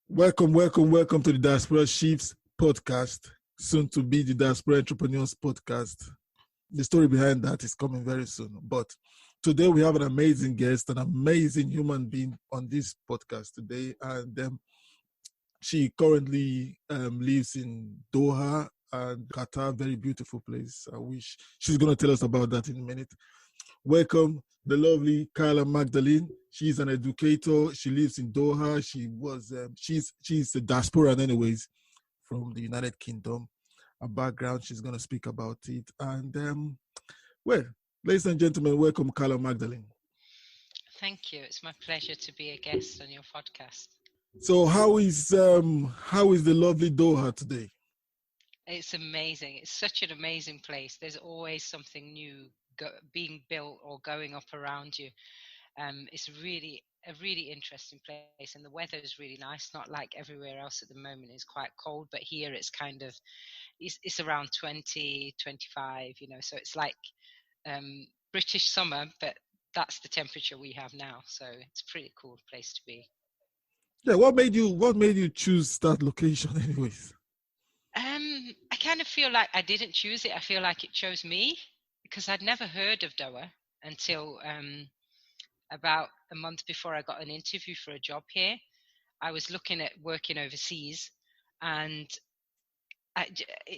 Welcome to the Diaspora Chiefs podcast, soon to be the Diaspora Entrepreneurs podcast. The story behind that is coming very soon. But today we have an amazing guest, an amazing human being on this podcast today. And she currently lives in Doha and Qatar, very beautiful place. I wish she's going to tell us about that in a minute. Welcome, the lovely Carla Magdalene. She's an educator. She lives in Doha. She's a diasporan anyways from the United Kingdom. Her background, she's going to speak about it. And ladies and gentlemen, welcome Carla Magdalene. Thank you. It's my pleasure to be a guest on your podcast. So how is the lovely Doha today? It's amazing. It's such an amazing place. There's always something new being built or going up around you. It's really a really interesting place, and the weather is really nice. Not like everywhere else at the moment. It's quite cold, but here it's kind of it's around 20, 25. So it's like British summer, but that's the temperature we have now. So it's a pretty cool place to be. Yeah, what made you choose that location, anyways? I kind of feel like I didn't choose it. I feel like it chose me, because I'd never heard of Doha until about a month before I got an interview for a job here. I was looking at working overseas, and I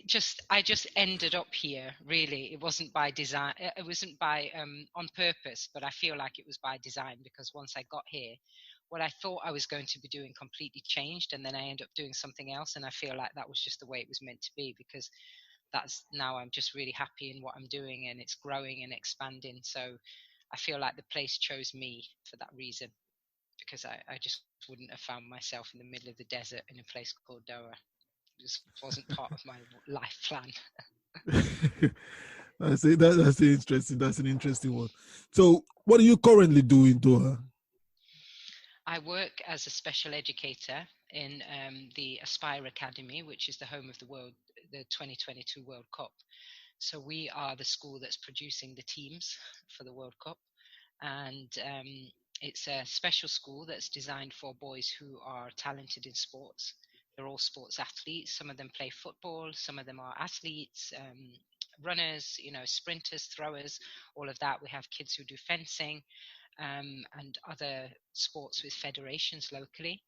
just ended up here. Really, it wasn't by design. It wasn't by on purpose, but I feel like it was by design, because once I got here, what I thought I was going to be doing completely changed, and then I ended up doing something else. And I feel like that was just the way it was meant to be, because now I'm just really happy in what I'm doing, and it's growing and expanding. So I feel like the place chose me for that reason, because I just wouldn't have found myself in the middle of the desert in a place called Doha. It just wasn't part of my life plan. That's interesting. That's an interesting one. So what do you currently do in Doha? I work as a special educator in the Aspire Academy, which is the home of the 2022 World Cup. So we are the school that's producing the teams for the World Cup. And it's a special school that's designed for boys who are talented in sports. They're all sports athletes. Some of them play football. Some of them are athletes, runners, sprinters, throwers, all of that. We have kids who do fencing. And other sports with federations locally.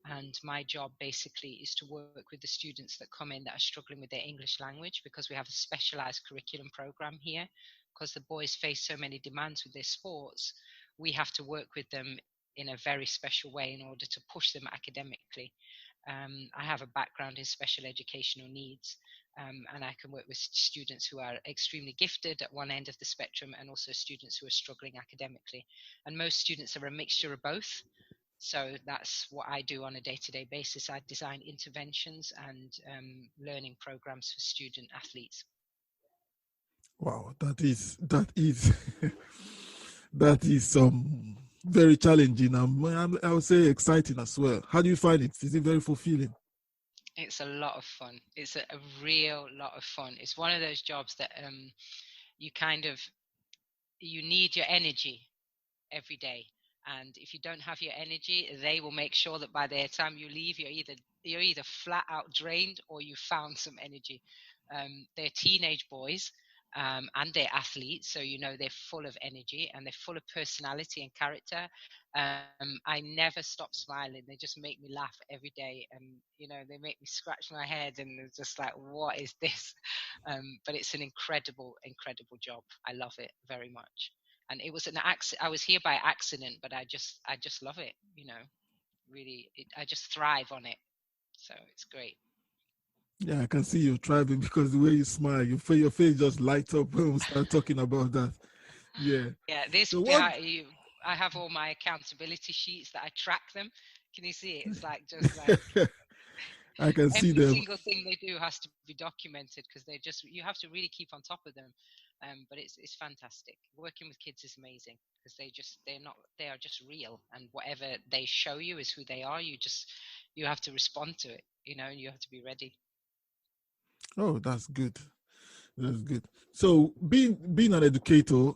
And my job basically is to work with the students that come in that are struggling with their English language, because we have a specialized curriculum program here. Because the boys face so many demands with their sports, we have to work with them in a very special way in order to push them academically. I have a background in special educational needs, and I can work with students who are extremely gifted at one end of the spectrum, and also students who are struggling academically. And most students are a mixture of both. So that's what I do on a day-to-day basis. I design interventions and learning programs for student athletes. Wow, that is that is very challenging. I would say exciting as well. How do you find it? Is it very fulfilling? It's a lot of fun. It's a real lot of fun. It's one of those jobs that you need your energy every day. And if you don't have your energy, they will make sure that by the time you leave, you're either flat out drained or you found some energy. They're teenage boys. And they're athletes, so they're full of energy and they're full of personality and character. I never stop smiling. They just make me laugh every day, and they make me scratch my head, and it's just like, what is this? But it's an incredible job. I love it very much, and it was an accident. I was here by accident, but I just love it. Really, I just thrive on it, so it's great. Yeah, I can see you thriving, because the way you smile, your face just lights up when we start talking about that. Yeah. Yeah, I have all my accountability sheets that I track them. Can you see it? It's like I can see them. Every single thing they do has to be documented, because you have to really keep on top of them. But it's fantastic. Working with kids is amazing, because they are just real, and whatever they show you is who they are. You have to respond to it, and you have to be ready. Oh, that's good. That's good. So being an educator,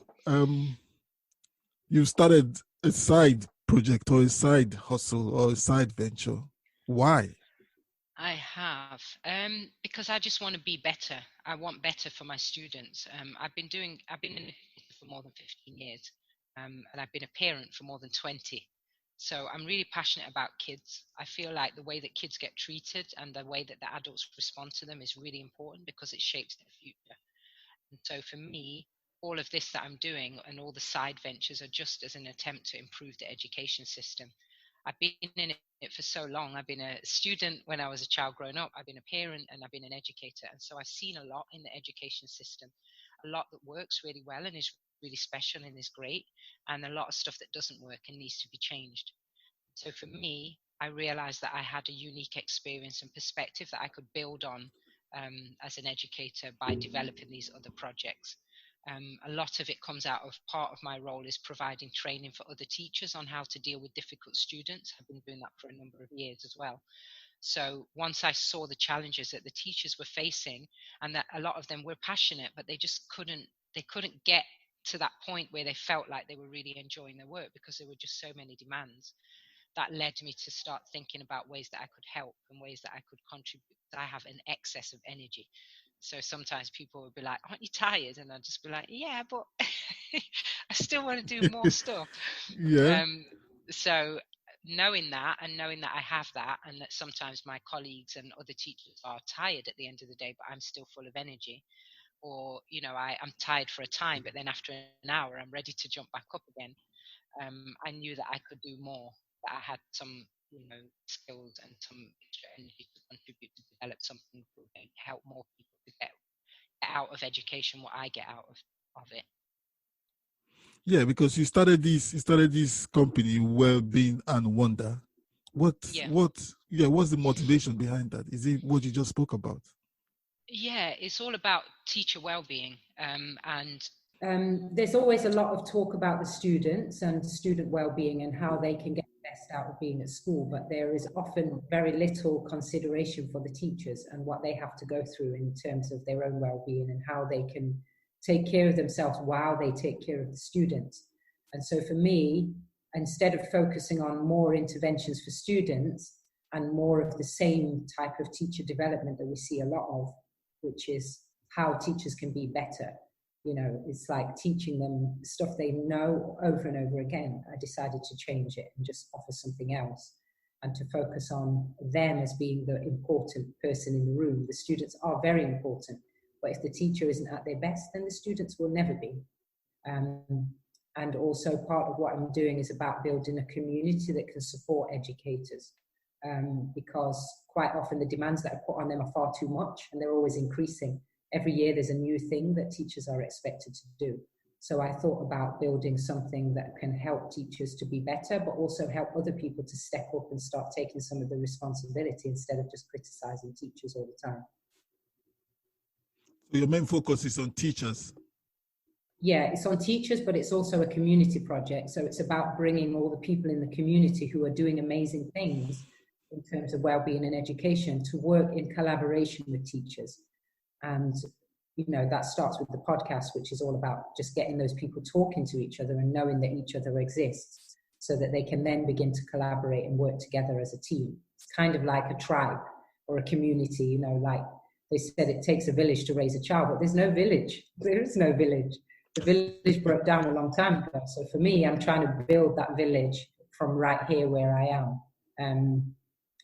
you started a side project or a side hustle or a side venture. Why? I have, because I just want to be better. I want better for my students. I've been in it for more than 15 years, and I've been a parent for more than 20. So I'm really passionate about kids. I feel like the way that kids get treated and the way that the adults respond to them is really important because it shapes their future. And so for me, all of this that I'm doing and all the side ventures are just as an attempt to improve the education system. I've been in it for so long. I've been a student when I was a child growing up. I've been a parent and I've been an educator. And so I've seen a lot in the education system, a lot that works really well and is really special and is great, and a lot of stuff that doesn't work and needs to be changed. So for me, I realized that I had a unique experience and perspective that I could build on as an educator by developing these other projects. A lot of it comes out of part of my role is providing training for other teachers on how to deal with difficult students. I've been doing that for a number of years as well. So once I saw the challenges that the teachers were facing, and that a lot of them were passionate, but they couldn't get to that point where they felt like they were really enjoying their work because there were just so many demands. That led me to start thinking about ways that I could help and ways that I could contribute. I have an excess of energy. So sometimes people would be like, "Aren't you tired?" And I'd just be like, "Yeah, but I still want to do more stuff." Yeah. Um, so knowing that and knowing that I have that and that sometimes my colleagues and other teachers are tired at the end of the day, but I'm still full of energy, or, I'm tired for a time, but then after an hour, I'm ready to jump back up again. I knew that I could do more, that I had some, skills and some extra energy to contribute to develop something that would help more people to get out of education what I get out of it. Yeah, because you started this company, Wellbeing and Wonder. Yeah. What's the motivation behind that? Is it what you just spoke about? Yeah, it's all about teacher well-being, and There's always a lot of talk about the students and student well-being and how they can get the best out of being at school, but there is often very little consideration for the teachers and what they have to go through in terms of their own well-being and how they can take care of themselves while they take care of the students. And so for me, instead of focusing on more interventions for students and more of the same type of teacher development that we see a lot of, which is how teachers can be better, it's like teaching them stuff they know over and over again. I decided to change it and just offer something else and to focus on them as being the important person in the room. The students are very important, but if the teacher isn't at their best, then the students will never be. And also part of what I'm doing is about building a community that can support educators, because quite often the demands that are put on them are far too much and they're always increasing. Every year there's a new thing that teachers are expected to do. So I thought about building something that can help teachers to be better, but also help other people to step up and start taking some of the responsibility instead of just criticizing teachers all the time. So your main focus is on teachers. Yeah, it's on teachers, but it's also a community project. So it's about bringing all the people in the community who are doing amazing things in terms of well-being and education to work in collaboration with teachers. And, that starts with the podcast, which is all about just getting those people talking to each other and knowing that each other exists so that they can then begin to collaborate and work together as a team. It's kind of like a tribe or a community, like they said, it takes a village to raise a child, but there's no village. There is no village. The village broke down a long time ago. So for me, I'm trying to build that village from right here where I am.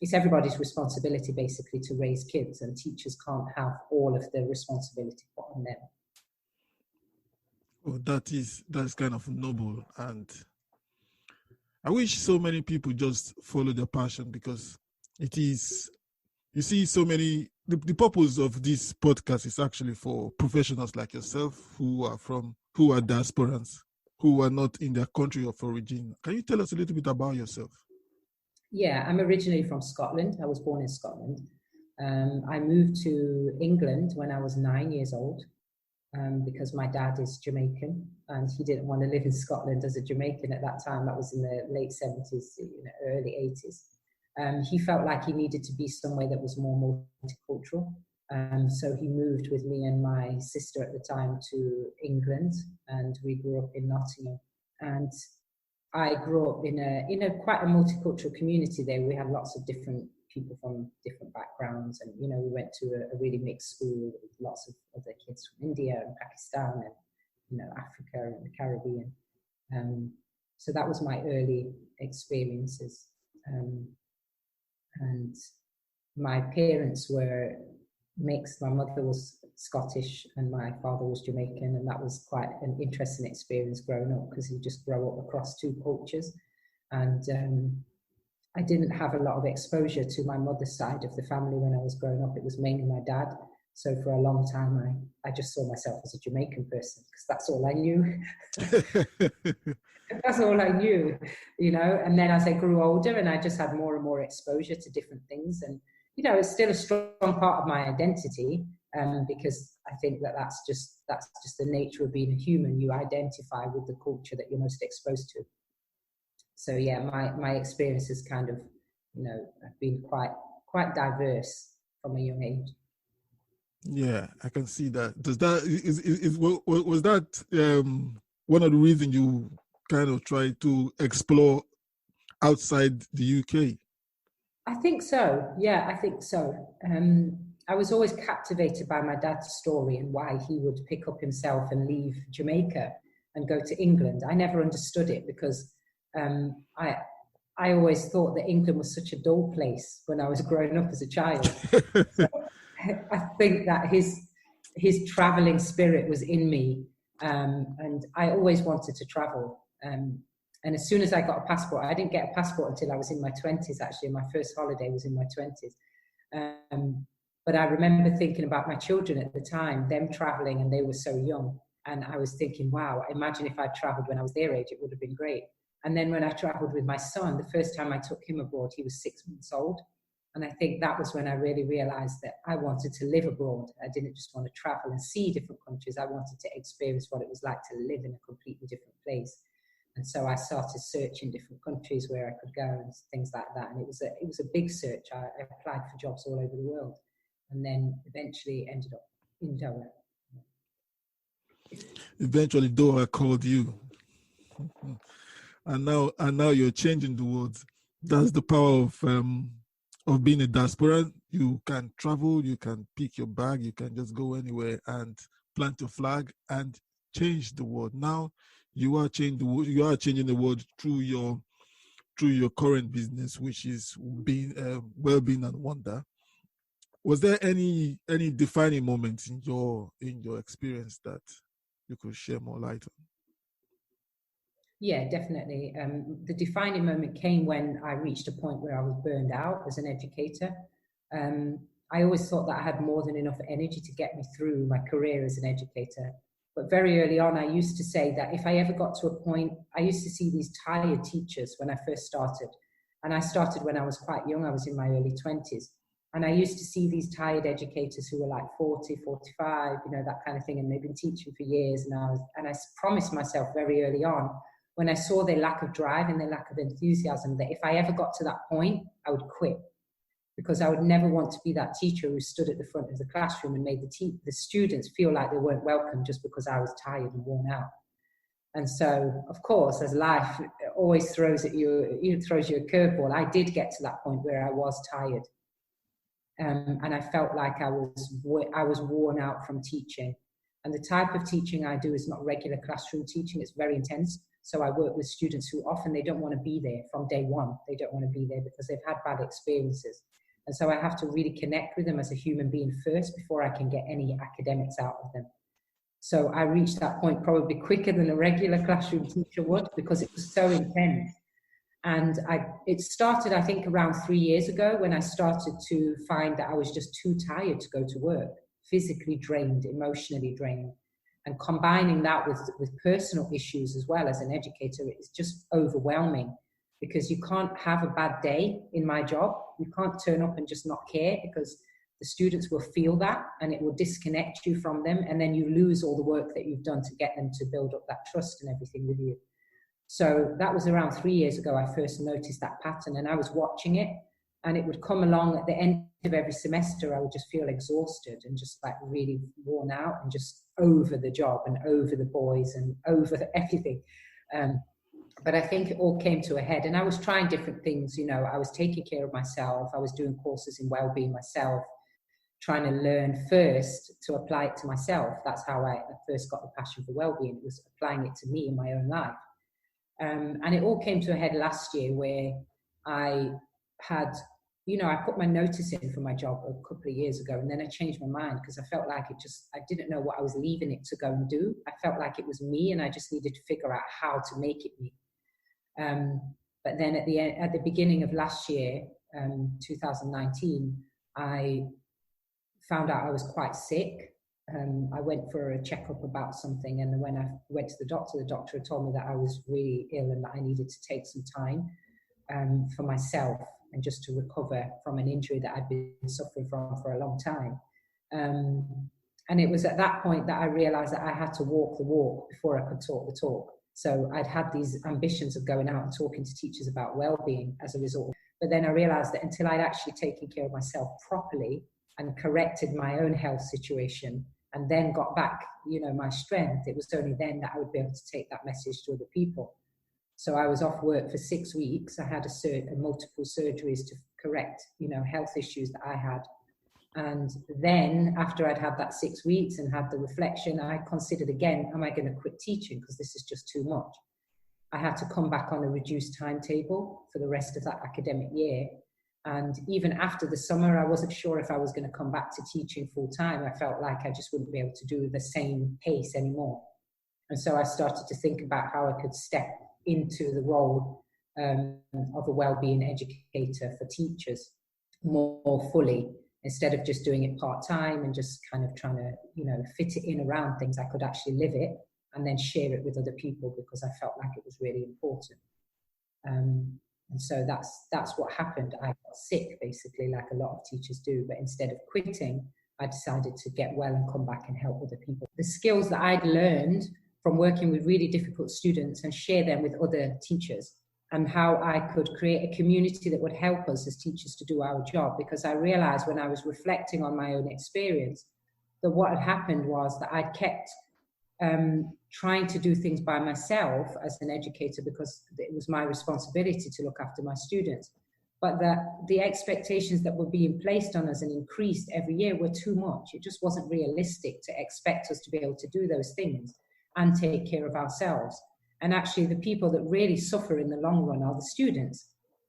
It's everybody's responsibility basically to raise kids, and teachers can't have all of the responsibility put on them. Oh, that's kind of noble, and I wish so many people just follow their passion, because it is, you see, so many. The purpose of this podcast is actually for professionals like yourself who are diasporans, who are not in their country of origin. Can you tell us a little bit about yourself? Yeah, I'm originally from Scotland. I was born in Scotland. I moved to England when I was 9 years old, because my dad is Jamaican and he didn't want to live in Scotland as a Jamaican at that time. That was in the late 70s, early 80s. He felt like he needed to be somewhere that was more multicultural. So he moved with me and my sister at the time to England, and we grew up in Nottingham. And I grew up in a quite a multicultural community there. We had lots of different people from different backgrounds. And, you know, we went to a really mixed school with lots of other kids from India and Pakistan and, you know, Africa and the Caribbean. So that was my early experiences. And my parents were mixed. My mother was Scottish and my father was Jamaican, and that was quite an interesting experience growing up, because you just grow up across two cultures. And I didn't have a lot of exposure to my mother's side of the family when I was growing up. It was mainly my dad. So for a long time, I just saw myself as a Jamaican person, because that's all I knew. That's all I knew, you know. And then as I grew older and I just had more and more exposure to different things, and, you know, it's still a strong part of my identity, because I think that's just the nature of being a human. You identify with the culture that you're most exposed to. So yeah, my experiences kind of, you know, have been quite diverse from a young age. Yeah, I can see that. Was that one of the reasons you kind of try to explore outside the UK? I think so. Yeah, I think so. I was always captivated by my dad's story and why he would pick up himself and leave Jamaica and go to England. I never understood it, because I always thought that England was such a dull place when I was growing up as a child. So I think that his traveling spirit was in me, and I always wanted to travel. And as soon as I got a passport, I didn't get a passport until I was in my 20s, actually. My first holiday was in my 20s. But I remember thinking about my children at the time, them traveling, and they were so young. And I was thinking, wow, imagine if I'd traveled when I was their age, it would have been great. And then when I traveled with my son, the first time I took him abroad, he was 6 months old. And I think that was when I really realized that I wanted to live abroad. I didn't just want to travel and see different countries. I wanted to experience what it was like to live in a completely different place. And so I started searching different countries where I could go and things like that. And it was a big search. I applied for jobs all over the world, and then eventually ended up in Doha. Eventually, Doha called you. And now you're changing the world. That's the power of being a diaspora. You can travel, you can pick your bag, you can just go anywhere and plant a flag and change the world. Now you are changing the world. You are changing the world through your current business, which is being Wellbeing and Wonder. Was there any defining moments in your experience that you could share more light on? Yeah, definitely. The defining moment came when I reached a point where I was burned out as an educator. I always thought that I had more than enough energy to get me through my career as an educator. But very early on, I used to say that if I ever got to a point, I used to see these tired teachers when I first started. And I started when I was quite young. I was in my early 20s. And I used to see these tired educators who were like 40, 45, you know, that kind of thing. And they've been teaching for years. And I promised myself very early on, when I saw their lack of drive and their lack of enthusiasm, that if I ever got to that point, I would quit. Because I would never want to be that teacher who stood at the front of the classroom and made the students feel like they weren't welcome just because I was tired and worn out. And so, of course, as life always throws you a curveball, I did get to that point where I was tired. And I felt like I was worn out from teaching. And the type of teaching I do is not regular classroom teaching. It's very intense. So I work with students who often they don't want to be there from day one. They don't want to be there because they've had bad experiences. And so I have to really connect with them as a human being first before I can get any academics out of them. So I reached that point probably quicker than a regular classroom teacher would, because it was so intense. And it started, I think, around 3 years ago when I started to find that I was just too tired to go to work, physically drained, emotionally drained. And combining that with personal issues as well as an educator, it's just overwhelming, because you can't have a bad day in my job. You can't turn up and just not care, because the students will feel that and it will disconnect you from them. And then you lose all the work that you've done to get them to build up that trust and everything with you. So that was around 3 years ago I first noticed that pattern, and I was watching it, and it would come along at the end of every semester. I would just feel exhausted and just like really worn out and just over the job and over the boys and over everything. But I think it all came to a head, and I was trying different things. You know, I was taking care of myself. I was doing courses in well-being myself, trying to learn first to apply it to myself. That's how I first got the passion for well-being. It was applying it to me in my own life. And it all came to a head last year where I had, you know, I put my notice in for my job a couple of years ago, and then I changed my mind because I felt like I didn't know what I was leaving it to go and do. I felt like it was me, and I just needed to figure out how to make it me. But then at the beginning of last year, 2019, I found out I was quite sick. I went for a checkup about something, and when I went to the doctor had told me that I was really ill and that I needed to take some time for myself and just to recover from an injury that I'd been suffering from for a long time. And it was at that point that I realized that I had to walk the walk before I could talk the talk. So I'd had these ambitions of going out and talking to teachers about well-being as a result. But then I realized that until I'd actually taken care of myself properly and corrected my own health situation and then got back, you know, my strength, it was only then that I would be able to take that message to other people. So I was off work for 6 weeks. I had multiple surgeries to correct, you know, health issues that I had. And then after I'd had that 6 weeks and had the reflection, I considered again, am I going to quit teaching? Because this is just too much. I had to come back on a reduced timetable for the rest of that academic year. And even after the summer, I wasn't sure if I was going to come back to teaching full time. I felt like I just wouldn't be able to do the same pace anymore. And so I started to think about how I could step into the role of a wellbeing educator for teachers more fully, instead of just doing it part-time and just kind of trying to, you know, fit it in around things. I could actually live it and then share it with other people because I felt like it was really important. And so that's what happened. I got sick, basically, like a lot of teachers do. But instead of quitting, I decided to get well and come back and help other people. The skills that I'd learned from working with really difficult students and share them with other teachers, and how I could create a community that would help us as teachers to do our job. Because I realized when I was reflecting on my own experience that what had happened was that I'd kept trying to do things by myself as an educator because it was my responsibility to look after my students. But that the expectations that were being placed on us and increased every year were too much. It just wasn't realistic to expect us to be able to do those things and take care of ourselves. And actually the people that really suffer in the long run are the students,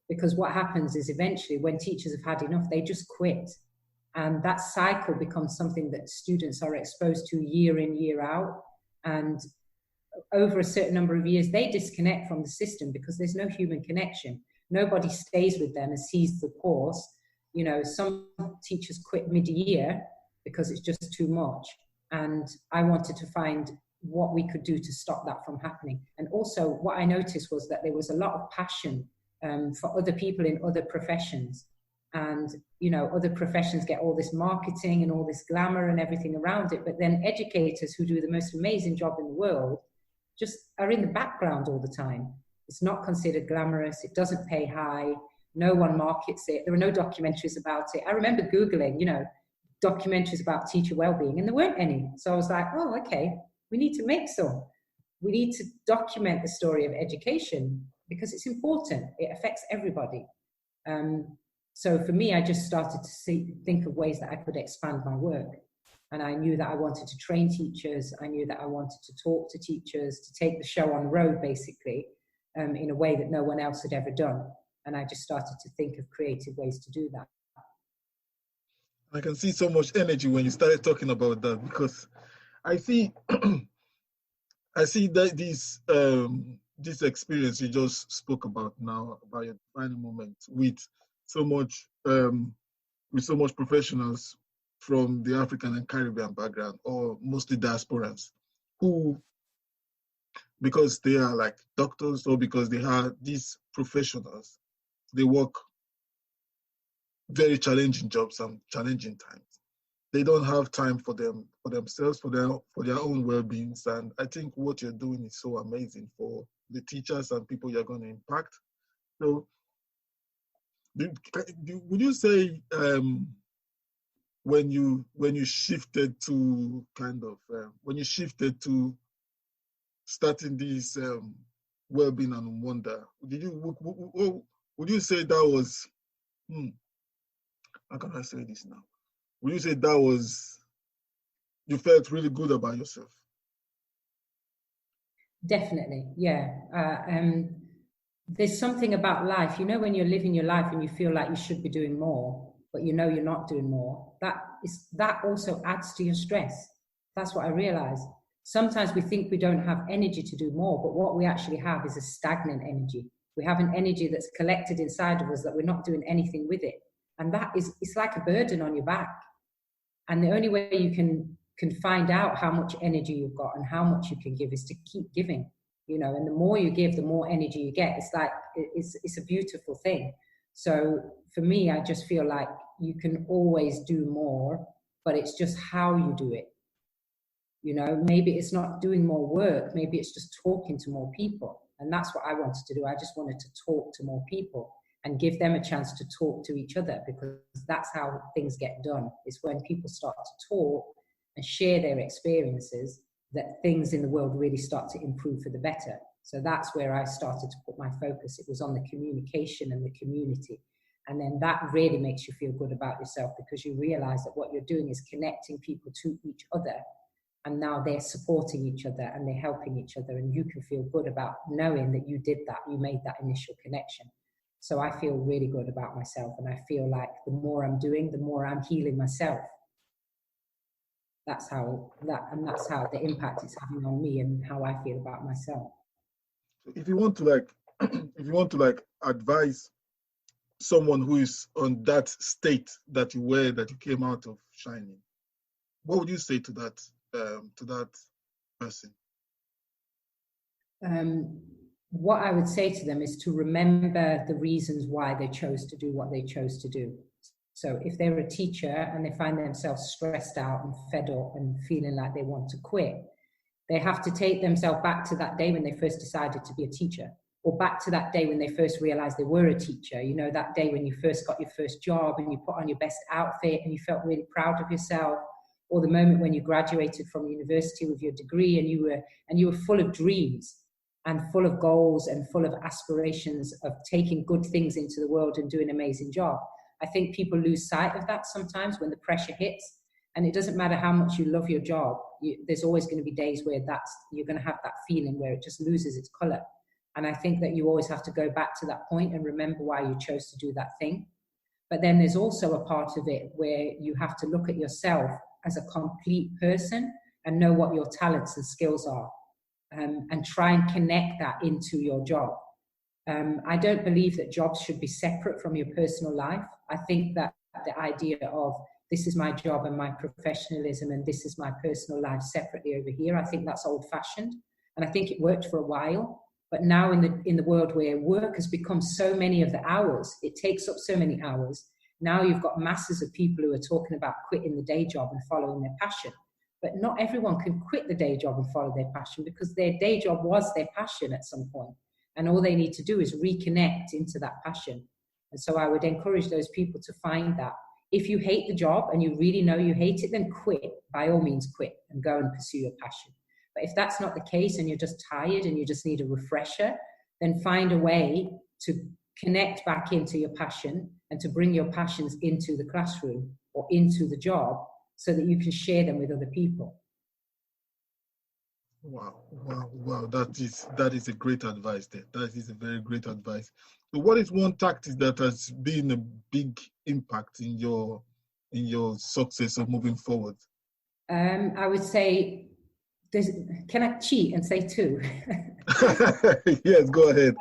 because what happens is eventually when teachers have had enough, they just quit. And that cycle becomes something that students are exposed to year in, year out. And over a certain number of years, they disconnect from the system because there's no human connection. Nobody stays with them and sees the course. You know, some teachers quit mid-year because it's just too much. And I wanted to find what we could do to stop that from happening. And also what I noticed was that there was a lot of passion for other people in other professions. And, you know, other professions get all this marketing and all this glamour and everything around it. But then educators who do the most amazing job in the world just are in the background all the time. It's not considered glamorous. It doesn't pay high. No one markets it. There are no documentaries about it. I remember Googling, you know, documentaries about teacher wellbeing, and there weren't any. So I was like, oh, okay, we need to make some. We need to document the story of education because it's important. It affects everybody. So for me, I just started to think of ways that I could expand my work. And I knew that I wanted to train teachers. I knew that I wanted to talk to teachers, to take the show on the road, basically, in a way that no one else had ever done. And I just started to think of creative ways to do that. I can see so much energy when you started talking about that, because I see that this experience you just spoke about now, about your defining moment with so much professionals from the African and Caribbean background, or mostly diasporans, who, because they are like doctors or because they are these professionals, they work very challenging jobs and challenging times. They don't have time for themselves, for their own well-beings. And I think what you're doing is so amazing for the teachers and people you're going to impact. So would you say when you shifted to starting these Wellbeing and Wonder. Would you say that was, how can I say this now? Would you say that was, you felt really good about yourself? Definitely, yeah. There's something about life, when you're living your life and you feel like you should be doing more, but you're not doing more, that also adds to your stress. That's what I realized. Sometimes we think we don't have energy to do more, but what we actually have is a stagnant energy. We have an energy that's collected inside of us that we're not doing anything with it. And it's like a burden on your back. And the only way you can find out how much energy you've got and how much you can give is to keep giving, and the more you give, the more energy you get. It's like, it's a beautiful thing. So for me, I just feel like you can always do more, but it's just how you do it. Maybe it's not doing more work, maybe it's just talking to more people. And that's what I wanted to do. I just wanted to talk to more people and give them a chance to talk to each other, because that's how things get done. It's when people start to talk and share their experiences that things in the world really start to improve for the better. So that's where I started to put my focus. It was on the communication and the community. And then that really makes you feel good about yourself, because you realize that what you're doing is connecting people to each other. And now they're supporting each other and they're helping each other. And you can feel good about knowing that you did that, you made that initial connection. So I feel really good about myself. And I feel like the more I'm doing, the more I'm healing myself. That's how the impact it's having on me and how I feel about myself. If you want to advise someone who is on that state that you were, that you came out of shining, what would you say to that person? What I would say to them is to remember the reasons why they chose to do what they chose to do. So if they're a teacher and they find themselves stressed out and fed up and feeling like they want to quit, they have to take themselves back to that day when they first decided to be a teacher, or back to that day when they first realized they were a teacher. That day when you first got your first job and you put on your best outfit and you felt really proud of yourself, or the moment when you graduated from university with your degree and you were full of dreams and full of goals and full of aspirations of taking good things into the world and doing an amazing job. I think people lose sight of that sometimes when the pressure hits. And it doesn't matter how much you love your job, there's always going to be days where you're going to have that feeling where it just loses its color. And I think that you always have to go back to that point and remember why you chose to do that thing. But then there's also a part of it where you have to look at yourself as a complete person and know what your talents and skills are, and try and connect that into your job. I don't believe that jobs should be separate from your personal life. I think that the idea of this is my job and my professionalism and this is my personal life separately over here, I think that's old-fashioned. And I think it worked for a while. But now in the world where work has become so many of the hours, it takes up so many hours. Now you've got masses of people who are talking about quitting the day job and following their passion. But not everyone can quit the day job and follow their passion, because their day job was their passion at some point. And all they need to do is reconnect into that passion. And so I would encourage those people to find that. If you hate the job and you really know you hate it, then quit. By all means, quit and go and pursue your passion. But if that's not the case and you're just tired and you just need a refresher, then find a way to connect back into your passion and to bring your passions into the classroom or into the job so that you can share them with other people. Wow. That is a great advice there. That is a very great advice. So what is one tactic that has been a big impact in your success of moving forward? I would say, can I cheat and say two? Yes, go ahead.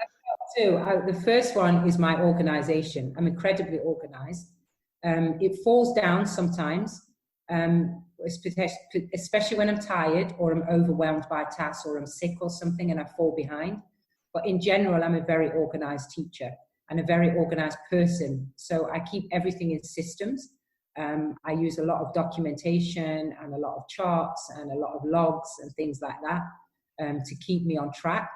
Two. The first one is my organization. I'm incredibly organized. It falls down sometimes, especially when I'm tired or I'm overwhelmed by tasks or I'm sick or something and I fall behind. But in general, I'm a very organized teacher and a very organized person. So I keep everything in systems. I use a lot of documentation and a lot of charts and a lot of logs and things like that to keep me on track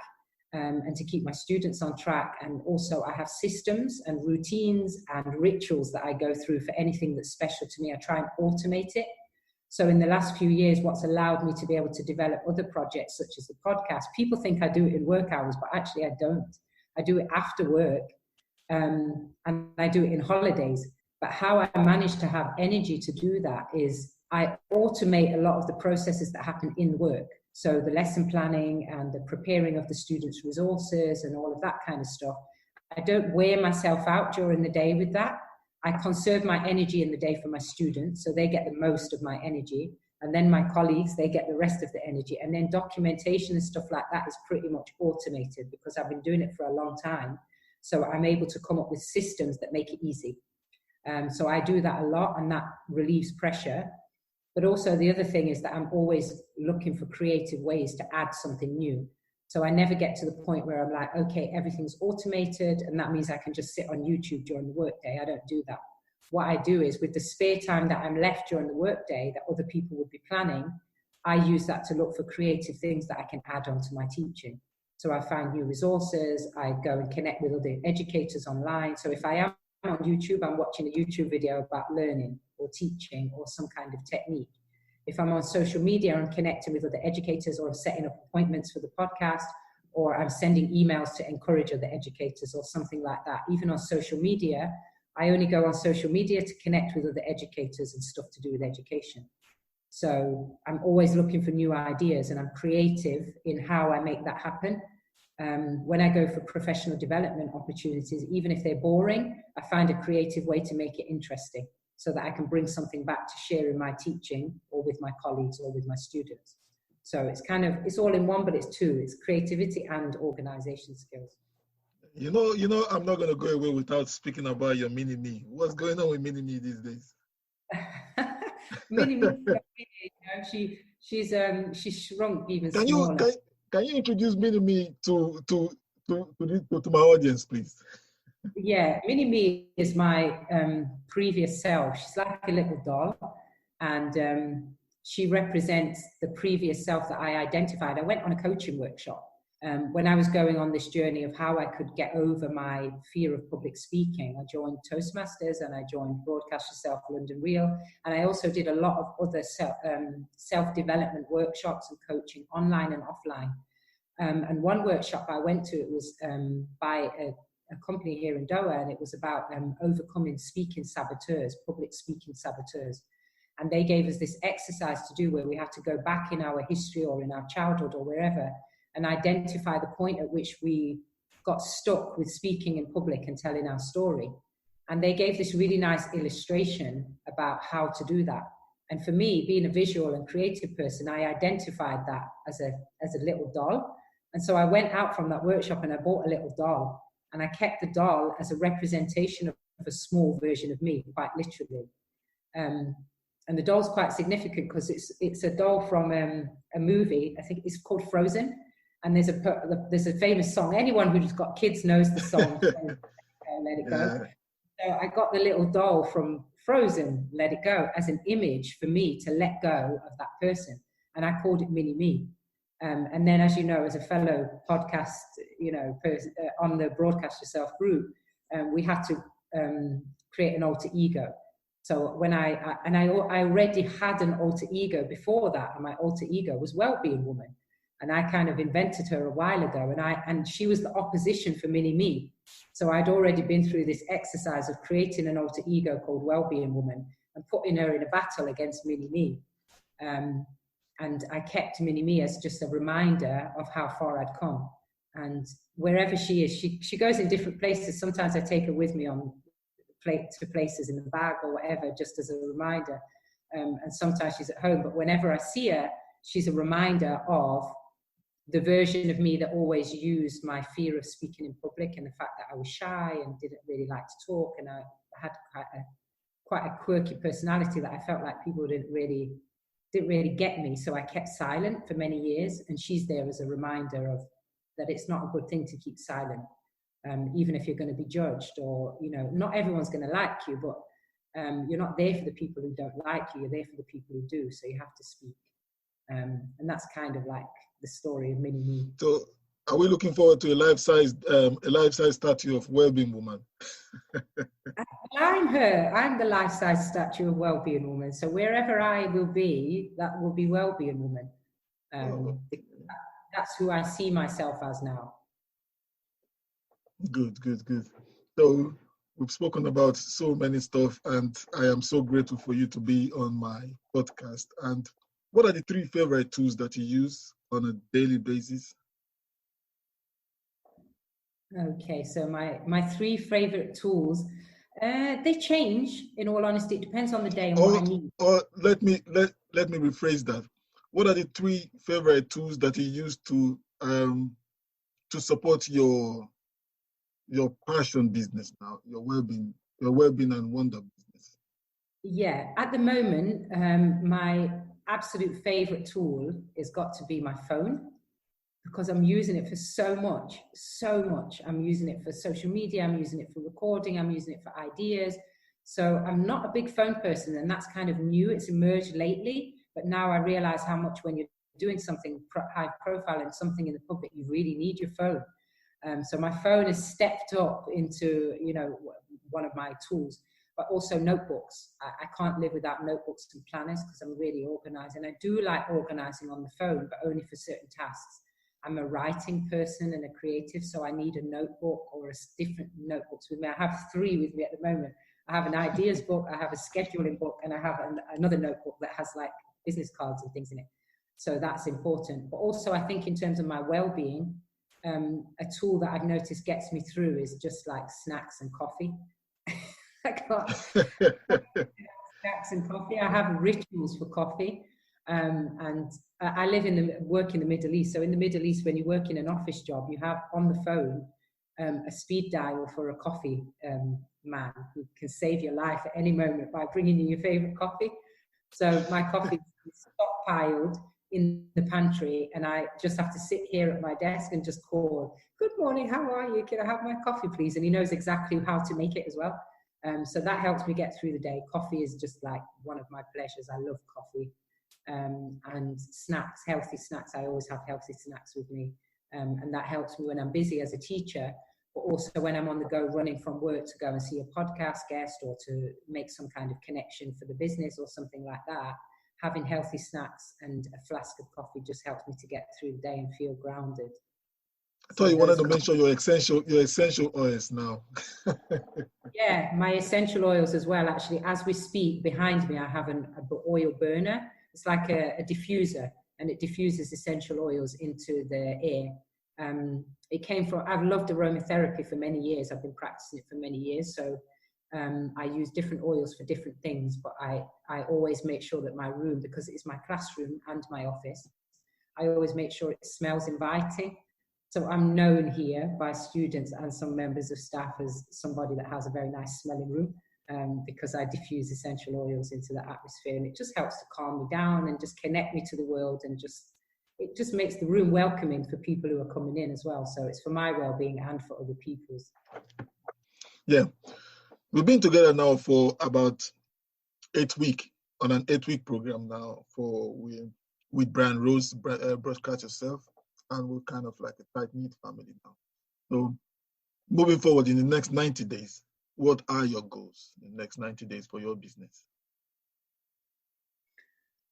and to keep my students on track. And also I have systems and routines and rituals that I go through for anything that's special to me. I try and automate it. So in the last few years, what's allowed me to be able to develop other projects, such as the podcast, people think I do it in work hours, but actually I don't. I do it after work, and I do it in holidays. But how I manage to have energy to do that is I automate a lot of the processes that happen in work. So the lesson planning and the preparing of the students' resources and all of that kind of stuff. I don't wear myself out during the day with that. I conserve my energy in the day for my students, so they get the most of my energy. And then my colleagues, they get the rest of the energy. And then documentation and stuff like that is pretty much automated because I've been doing it for a long time. So I'm able to come up with systems that make it easy. So I do that a lot, and that relieves pressure. But also the other thing is that I'm always looking for creative ways to add something new. So I never get to the point where I'm like, okay, everything's automated and that means I can just sit on YouTube during the workday. I don't do that. What I do is with the spare time that I'm left during the workday that other people would be planning, I use that to look for creative things that I can add on to my teaching. So I find new resources, I go and connect with other educators online. So if I am on YouTube, I'm watching a YouTube video about learning or teaching or some kind of technique. If I'm on social media, I'm connecting with other educators or setting up appointments for the podcast, or I'm sending emails to encourage other educators or something like that. Even on social media, I only go on social media to connect with other educators and stuff to do with education. So I'm always looking for new ideas and I'm creative in how I make that happen. When I go for professional development opportunities, even if they're boring, I find a creative way to make it interesting so that I can bring something back to share in my teaching or with my colleagues or with my students. So it's kind of, it's all in one, but it's two. It's creativity and organization skills. You know, I'm not going to go away without speaking about your MiniMe. What's going on with MiniMe these days? MiniMe, she's shrunk even smaller. Can you introduce MiniMe to my audience, please? Yeah, MiniMe is my previous self. She's like a little doll, and she represents the previous self that I identified. I went on a coaching workshop when I was going on this journey of how I could get over my fear of public speaking. I joined Toastmasters and I joined Broadcast Yourself London Real, and I also did a lot of other self-development workshops and coaching online and offline. And one workshop I went to, it was by a company here in Doha, and it was about overcoming speaking saboteurs, public speaking saboteurs. And they gave us this exercise to do where we had to go back in our history or in our childhood or wherever and identify the point at which we got stuck with speaking in public and telling our story. And they gave this really nice illustration about how to do that. And for me, being a visual and creative person, I identified that as a little doll. And so I went out from that workshop and I bought a little doll. And I kept the doll as a representation of a small version of me, quite literally. And the doll's quite significant because it's a doll from a movie. I think it's called Frozen. And there's a famous song. Anyone who's got kids knows the song. Let It Go. So I got the little doll from Frozen, Let It Go, as an image for me to let go of that person. And I called it MiniMe. And then, as you know, as a fellow podcast, person, on the Broadcast Yourself group, we had to create an alter ego. So when I already had an alter ego before that, and my alter ego was Wellbeing Woman, and I kind of invented her a while ago, and she was the opposition for MiniMe. So I'd already been through this exercise of creating an alter ego called Wellbeing Woman and putting her in a battle against MiniMe. And I kept MiniMe as just a reminder of how far I'd come. And wherever she is, she goes in different places. Sometimes I take her with me to places in the bag or whatever, just as a reminder. And sometimes she's at home. But whenever I see her, she's a reminder of the version of me that always used my fear of speaking in public and the fact that I was shy and didn't really like to talk. And I had quite a quirky personality that I felt like people didn't really get me, so I kept silent for many years, and she's there as a reminder of that it's not a good thing to keep silent, even if you're going to be judged, or not everyone's going to like you, but you're not there for the people who don't like you, you're there for the people who do, so you have to speak. And that's kind of like the story of MiniMe. So Are we looking forward to a life-size statue of Wellbeing Woman? I'm her. I'm the life-size statue of Wellbeing Woman. So wherever I will be, that will be Wellbeing Woman. That's who I see myself as now. Good. So we've spoken about so many stuff, and I am so grateful for you to be on my podcast. And what are the 3 favorite tools that you use on a daily basis? Okay, so my 3 favorite tools, they change. In all honesty, it depends on the day and what I need. Or let me rephrase that. What are the 3 favorite tools that you use to support your passion business now, your well-being and wonder business? Yeah, at the moment, my absolute favorite tool has got to be my phone, because I'm using it for so much. I'm using it for social media, I'm using it for recording, I'm using it for ideas. So I'm not a big phone person, and that's kind of new. It's emerged lately, but now I realize how much when you're doing something high profile and something in the public, you really need your phone. So my phone has stepped up into, one of my tools, but also notebooks. I can't live without notebooks and planners because I'm really organized, and I do like organizing on the phone, but only for certain tasks. I'm a writing person and a creative, so I need a notebook or different notebooks with me. I have 3 with me at the moment. I have an ideas book, I have a scheduling book, and I have another notebook that has like business cards and things in it. So that's important. But also I think in terms of my well-being, a tool that I've noticed gets me through is just like snacks and coffee. I can't. Snacks and coffee. I have rituals for coffee. And I work in the Middle East. So in the Middle East, when you work in an office job, you have on the phone a speed dial for a coffee man who can save your life at any moment by bringing you your favorite coffee. So my coffee is stockpiled in the pantry, and I just have to sit here at my desk and just call, "Good morning, how are you? Can I have my coffee, please?" And he knows exactly how to make it as well. So that helps me get through the day. Coffee is just like one of my pleasures. I love coffee. And snacks, healthy snacks. I always have healthy snacks with me. And that helps me when I'm busy as a teacher, but also when I'm on the go running from work to go and see a podcast guest or to make some kind of connection for the business or something like that. Having healthy snacks and a flask of coffee just helps me to get through the day and feel grounded. I thought you wanted to mention your essential oils now. Yeah, my essential oils as well. Actually, as we speak, behind me, I have an oil burner. It's like a diffuser, and it diffuses essential oils into the air. It came from, I've loved aromatherapy for many years. I've been practicing it for many years. So I use different oils for different things, but I always make sure that my room, because it's my classroom and my office, I always make sure it smells inviting. So I'm known here by students and some members of staff as somebody that has a very nice smelling room, because I diffuse essential oils into the atmosphere, and it just helps to calm me down and just connect me to the world, and it just makes the room welcoming for people who are coming in as well. So it's for my well-being and for other people's. Yeah. We've been together now for about 8 weeks, on an 8-week program now with Brian Rose, Broadcast Yourself, and we're kind of like a tight-knit family now. So moving forward in the next 90 days, what are your goals in the next 90 days for your business?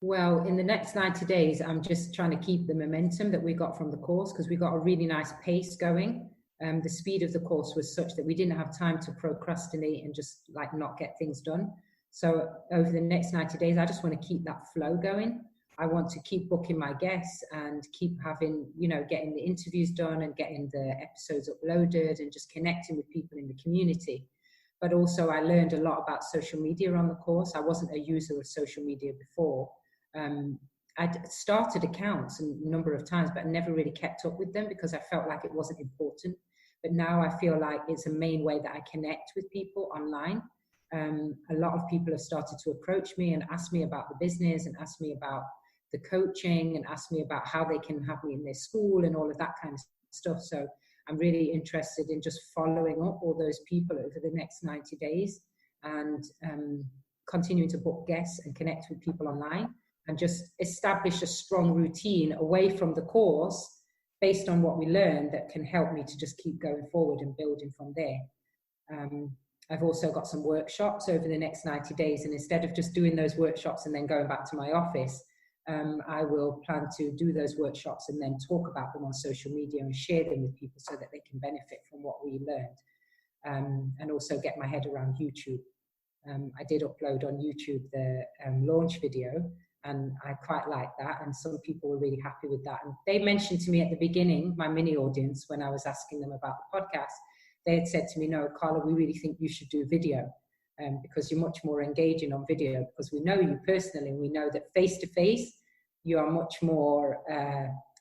Well, in the next 90 days, I'm just trying to keep the momentum that we got from the course, because we got a really nice pace going. The speed of the course was such that we didn't have time to procrastinate and just like not get things done. So over the next 90 days, I just want to keep that flow going. I want to keep booking my guests and keep having, getting the interviews done and getting the episodes uploaded and just connecting with people in the community. But also I learned a lot about social media on the course. I wasn't a user of social media before. I'd started accounts a number of times, but never really kept up with them because I felt like it wasn't important. But now I feel like it's a main way that I connect with people online. A lot of people have started to approach me and ask me about the business and ask me about the coaching and ask me about how they can have me in their school and all of that kind of stuff. So I'm really interested in just following up all those people over the next 90 days and continuing to book guests and connect with people online and just establish a strong routine away from the course based on what we learn that can help me to just keep going forward and building from there. I've also got some workshops over the next 90 days, and instead of just doing those workshops and then going back to my office, I will plan to do those workshops and then talk about them on social media and share them with people so that they can benefit from what we learned, and also get my head around YouTube. I did upload on YouTube the launch video, and I quite like that, and some people were really happy with that. And they mentioned to me at the beginning, my mini audience, when I was asking them about the podcast, they had said to me, no, Carla, we really think you should do video, because you're much more engaging on video, because we know you personally, and we know that face-to-face, you are much more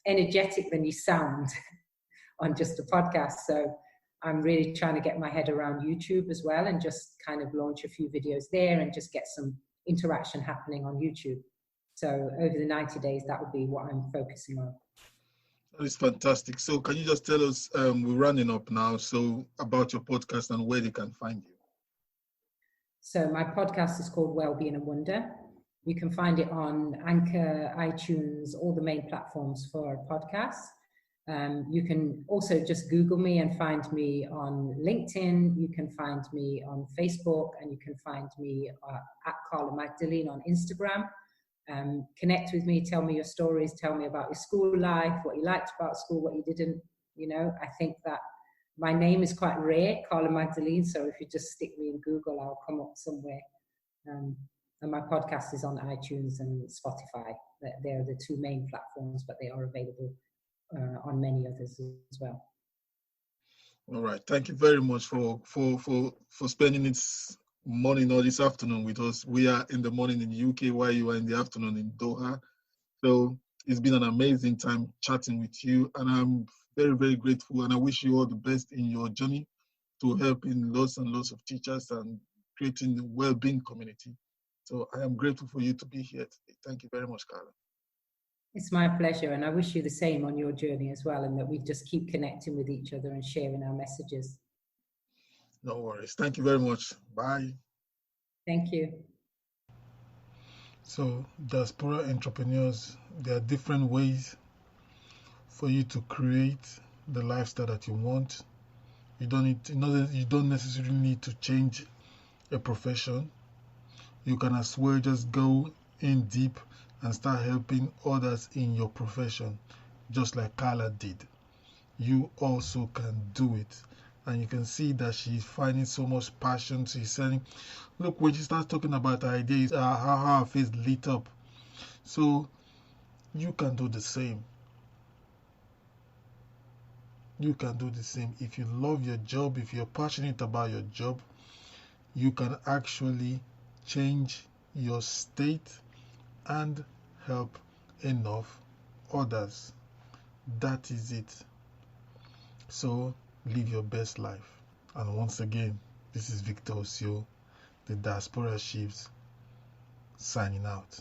energetic than you sound on just a podcast. So I'm really trying to get my head around YouTube as well, and just kind of launch a few videos there and just get some interaction happening on YouTube. So over the 90 days, that would be what I'm focusing on. That is fantastic. So can you just tell us, we're running up now, so about your podcast and where they can find you? So my podcast is called Wellbeing and Wonder. You can find it on Anchor, iTunes, all the main platforms for podcasts. You can also just Google me and find me on LinkedIn. You can find me on Facebook, and you can find me at Carla Magdalene on Instagram. Connect with me, tell me your stories, tell me about your school life, what you liked about school, what you didn't. I think that my name is quite rare, Carla Magdalene, so if you just stick me in Google, I'll come up somewhere. And my podcast is on iTunes and Spotify. They're the two main platforms, but they are available on many others as well. All right. Thank you very much for spending this morning or this afternoon with us. We are in the morning in the UK while you are in the afternoon in Doha. So it's been an amazing time chatting with you, and I'm very, very grateful, and I wish you all the best in your journey to helping lots and lots of teachers and creating the well-being community. So I am grateful for you to be here today. Thank you very much, Carla. It's my pleasure, and I wish you the same on your journey as well, and that we just keep connecting with each other and sharing our messages. No worries. Thank you very much. Bye. Thank you. So, diaspora entrepreneurs, there are different ways for you to create the lifestyle that you want. You don't necessarily need to change a profession. You can as well just go in deep and start helping others in your profession, just like Carla did. You also can do it. And you can see that she's finding so much passion. She's saying, look, when she starts talking about her ideas, how her face lit up. So you can do the same. You can do the same. If you love your job, if you're passionate about your job, you can actually change your state and help enough others. That is it. So live your best life. And once again, this is Victor Osio, the Diaspora Chiefs, signing out.